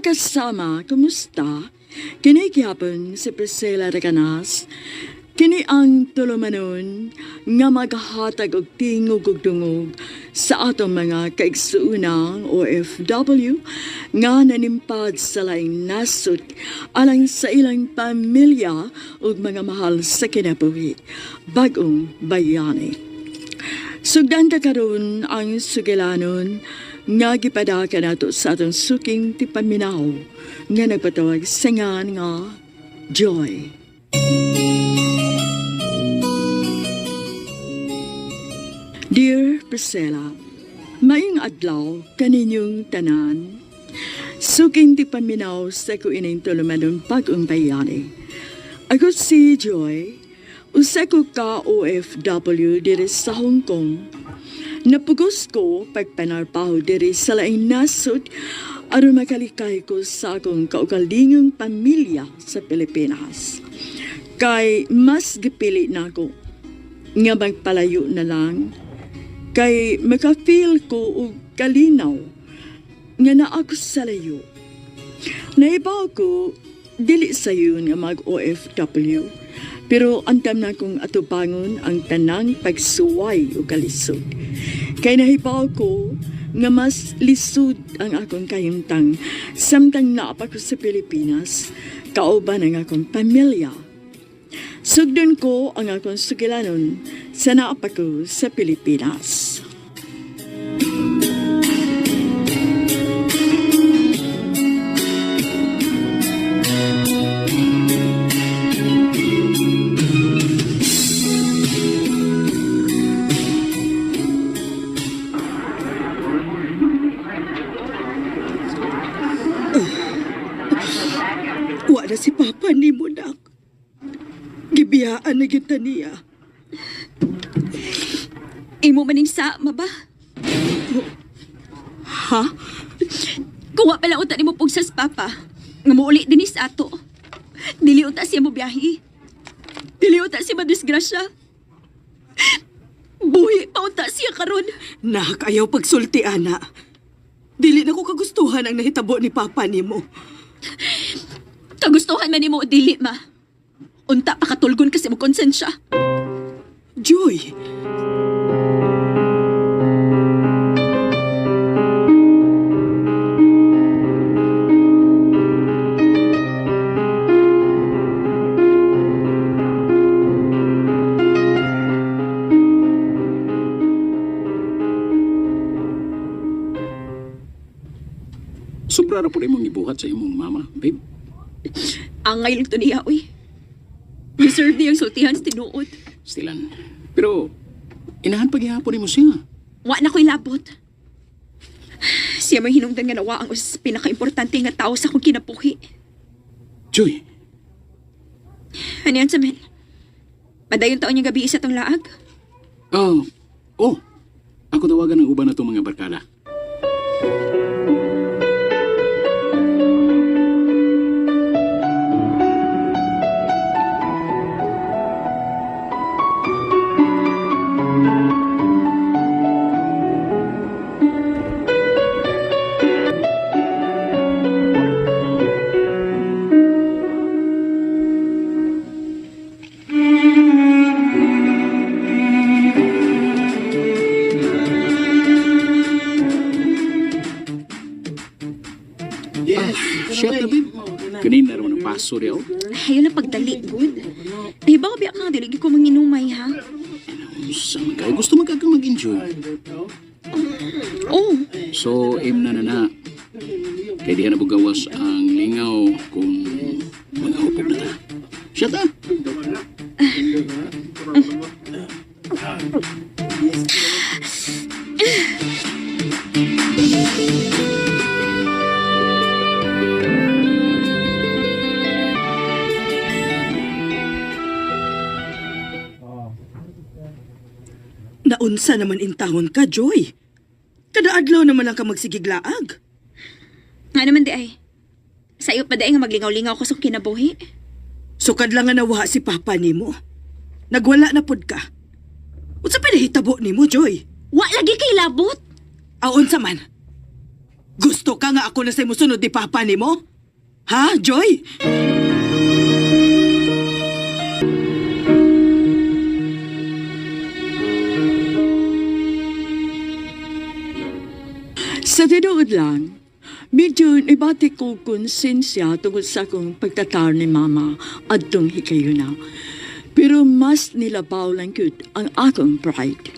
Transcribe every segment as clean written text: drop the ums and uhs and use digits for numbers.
kasama, kumusta? Kini gihapon si Priscilla Reganas. Kini ang tulumanon nga maghatag og tingog ug dungog sa atong mga kaigsuunang OFW nga nanimpad sa laing nasod alang sa ilang pamilya ug mga mahal sa kinabuhi. Bagong bayani. Sugdan ta karon ang sugilanon nga gipadaka nato sa atong suking tipaminaw nga nagpatawag singan nga Joy. Dear Priscilla, maayong adlaw kaninyong tanan. Suking tipaminaw sa ko ining tulumanon bagong bayani. Ako si Joy, usa ko ka OFW diri sa Hong Kong. Napugos ko pagpanarpaho diri sa laing nasod aron makalikay ko sa akong kaugalingong pamilya sa Pilipinas. Kay mas gipili na ako nga magpalayo na lang kay maka-feel ko og kalinaw nga naa ako sa layo. Naibaw ko dili sayon nga mag-OFW pero antam na kong atubangon ang tanang pagsuway o kalisod. Kay nahibaw ko nga mas lisod ang akong kahimtang samtang naapa ko sa Pilipinas kauban ang akong pamilya. Sugdon ko ang akong sugilanon sa naapa ko sa Pilipinas. Wala si Papa ni mo, nak. Gibiyaan na kita niya. Imo maning sama ba? Ha? Kuha pala uta ni mo pugsas papa. Nga muuli din sa ato. Dili uta siya mo biyahe. Dili uta siya madisgrasya. Buhi pa uta siya karon. Nak, ayaw pagsulti, ana. Dili na ko kagustuhan ang nahitabo ni Papa ni mo. Kagustuhan man ni mo o dili ma. Unta pa katulgon kasi mo konsensya. Joy! Sobra na po rin mong ibuhat sa imong mama, babe. Ang ngayon to niya, uy. Deserve niya ang sultihan sa tinuod. Stilan. Pero, inahan paghihapon mo siya. Wa na ko'y labot. Siya may hinungdan nga nawa ang us pinaka-importante nga tao sa akong kinabuhi. Joy, Ano yan sa men? Madayon taon yung gabi isa tong laag. Ako tawagan ng uban na itong mga barkada. Shut up, babe. Kanina naman ang paso riyaw. Ayaw na pagdali, good. Ay, baka biya ka nga diligi ko manginumay, ha? Saan kayo? Gusto magkagang mag-enjoy. Oh, So, aim na. Kaya di na bugawas ang lingaw kung mga upog na ta. Shut up! Naunsa naman intahon ka, Joy. Kada adlaw naman lang ka magsigiglaag. nga naman di ay. Sayo pa di nga maglingaw-lingaw ko sa kinabuhi. Sukad lang nga nawa si Papa nimo. Nagwala na pod ka. Unsa pinahitabo nimo, Joy? Wa lagi kay labot. Aon sa man. Gusto ka nga ako na sa musunod ni Papa ni mo? Ha, Joy? Sa tinuod lang, medyo ibati ko konsensya tungkol sa akong pagtatar ni Mama at tong hikayo na. Pero mas nilabaw lang yun ang akong pride.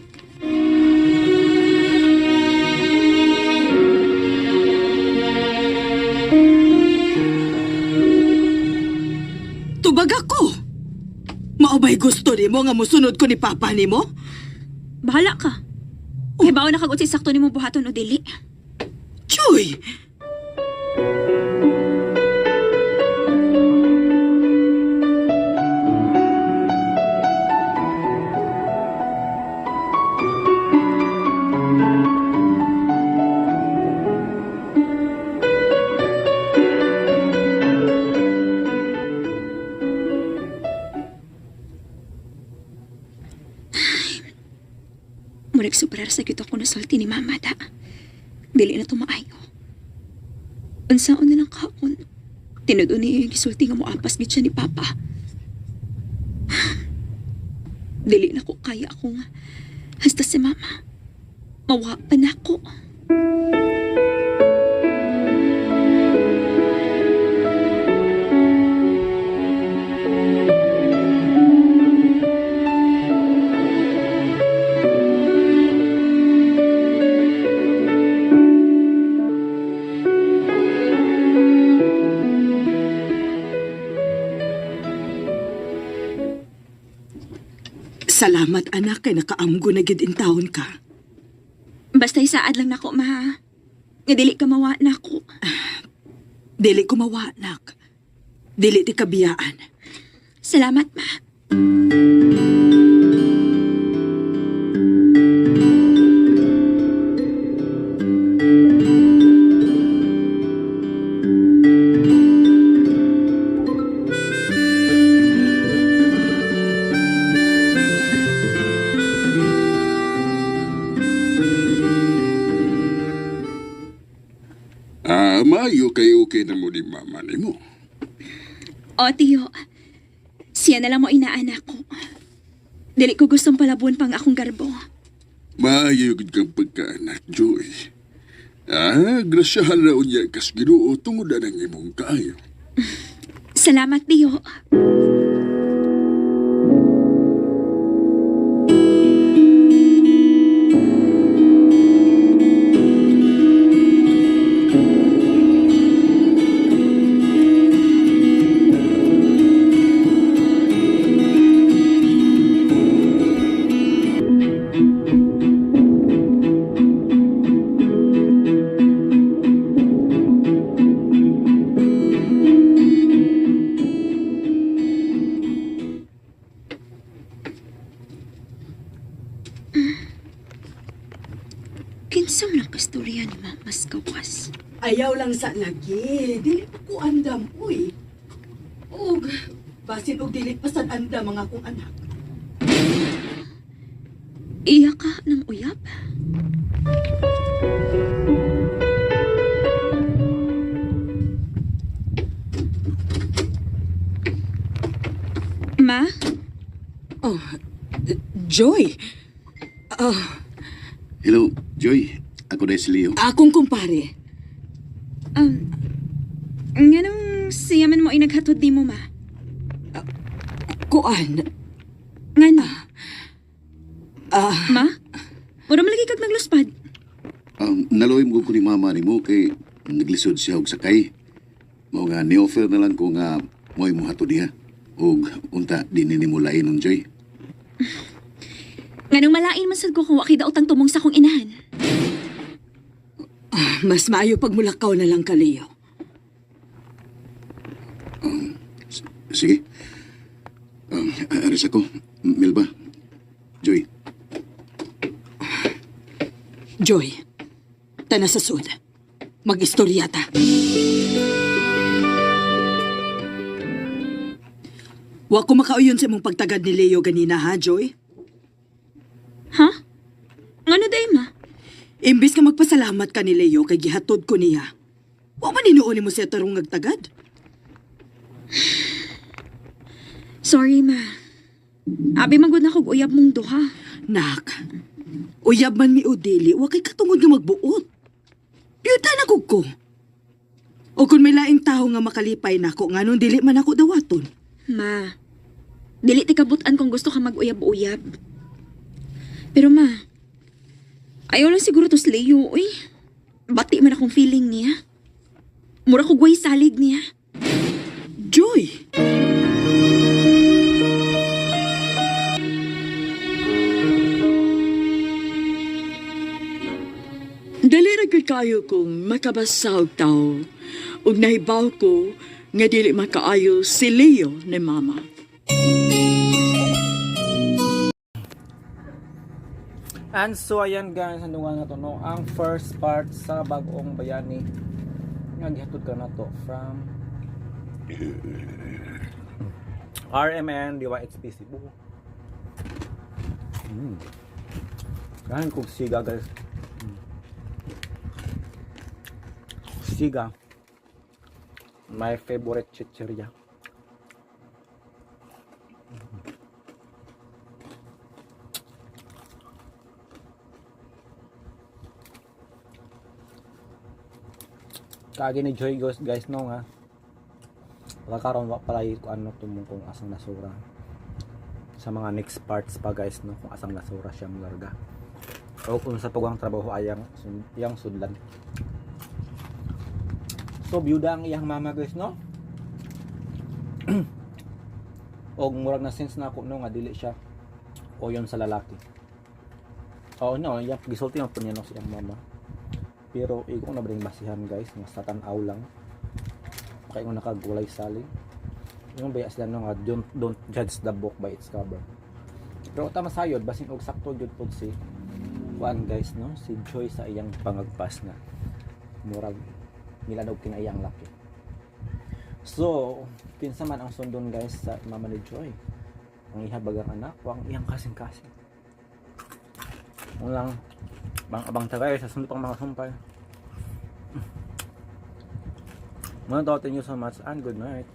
Tubag ako. Maubay gusto ni mo nga musunod ko ni Papa ni mo? Bahala ka. Kaya bawa nakagot si sakto ni mo buhaton o dili. Joy! Murag superar sa kita ko na sulti ni Mama da. Dili na tumaayo. Unsaon na lang kahapon. Tinudo ni gisulti nga mo apas gid siya ni Papa. Dili na ko kaya akong hasta si Mama. Mawa pa na ako. Salamat anak kay nakaamgo na gid in taon ka. Basta isaad lang nako, Ma. Nga dili ka mawa na ako. Dili ko mawanak. Dili ti kabiyaan. Salamat, Ma. Maayo kayo okay na mo ni Mama ni mo. O, tiyo. Siya na lang mo inaanak ko. Dili ko gustong palabuan pang akong garbo. Maayo gid kang pagkaanak, Joy. Grasyahan na unya kas Ginoo tungod na ng imong kaayo. Salamat, tiyo. Kinsam lang kastorya ni Mamas Kawas. Ayaw lang sa lagi. Dili pa ko andam, uy. Og, basin og dili pa sad andam mga akong anak. Iya ka ng uyab? Ma? Oh, Joy. Hello, Joy. Ako na si Leo. Akong kumpare. Nga nung siyaman mo inaghatod di mo, Ma? Kuan. Nga na. Ah, Ma? Mura malagi kag nagluspad. Naloy mo ko ni Mama ni mo kay naglisod siya og sakay. Mao nga ni-offer na lang ko nga mo'y mo hatod niya. Og unta din ni mo lain nun, Joy. Nga nung malain man sad ko kung wakay daotang tumong sa kong inahan. mas maayo pag mulakaw na lang ka, Leo. Sige. Aris ako. Melba. Joy. Joy, tana sa sud. Mag-istoryata. Wa ko makauyon sa imong pagtagad ni Leo ganina, ha, Joy? Ha? Ano day, Ma? Imbis ka magpasalamat ka ni Leo kay gihatod ko niya. Wa man inuuli mo siya tarong nagtagad. Sorry, ma. Abi magud na kog uyab mong duha. Nak, uyab man mi o dili, wa kay katungod nga magbuot. Piyuta na kog ko. O kung may laing tao nga makalipay nako, nga nung dili man ako dawaton. Ma, dili ti kabutan kung gusto ka mag-uyab-uyab. Pero ma, ayaw lang siguro to si Leo, uy. Bati man akong feeling niya. Mura ko guway salig niya. Joy! Dali ra gyud kayo kung makabasa og tao. Ug nahibaw ko nga dili makaayo si Leo ni mama. And so ayan guys, handungan na to no, ang first part sa Bag-ong Bayani nga gihatod ka na to from RMN DYHP Cebu. Kain kog siga guys. Siga, my favorite chichirya. Kagi ni Joy guys no nga. Pagkakaroon wa palay ko ano tumong kung asang nasura. Sa mga next parts pa guys no, kung asang nasura siya larga. O kung sa tugang trabaho ayang yang sudlan. So byuda ang iyang mama guys no. Og murag na sense na ako no nga dili siya o yon sa lalaki. Oh no, iya gisulti ang punya no siyang mama. Pero igo na bring basihan guys, nga sa tan-aw lang. Kaya ko nakagulay saling. Yung bayas lang no nga don't judge the book by its cover. Pero tama sayod basin og sakto jud pod si Juan guys no, si Joy sa iyang pangagpas nga murag nilanog kinayang laki. So, kinsa man ang sundon guys sa mama ni Joy? Ang ihabagang anak o ang iyang kasing-kasing? Ang lang abang tagay sa sundo pang mga sumpay. Thank you so much and good night.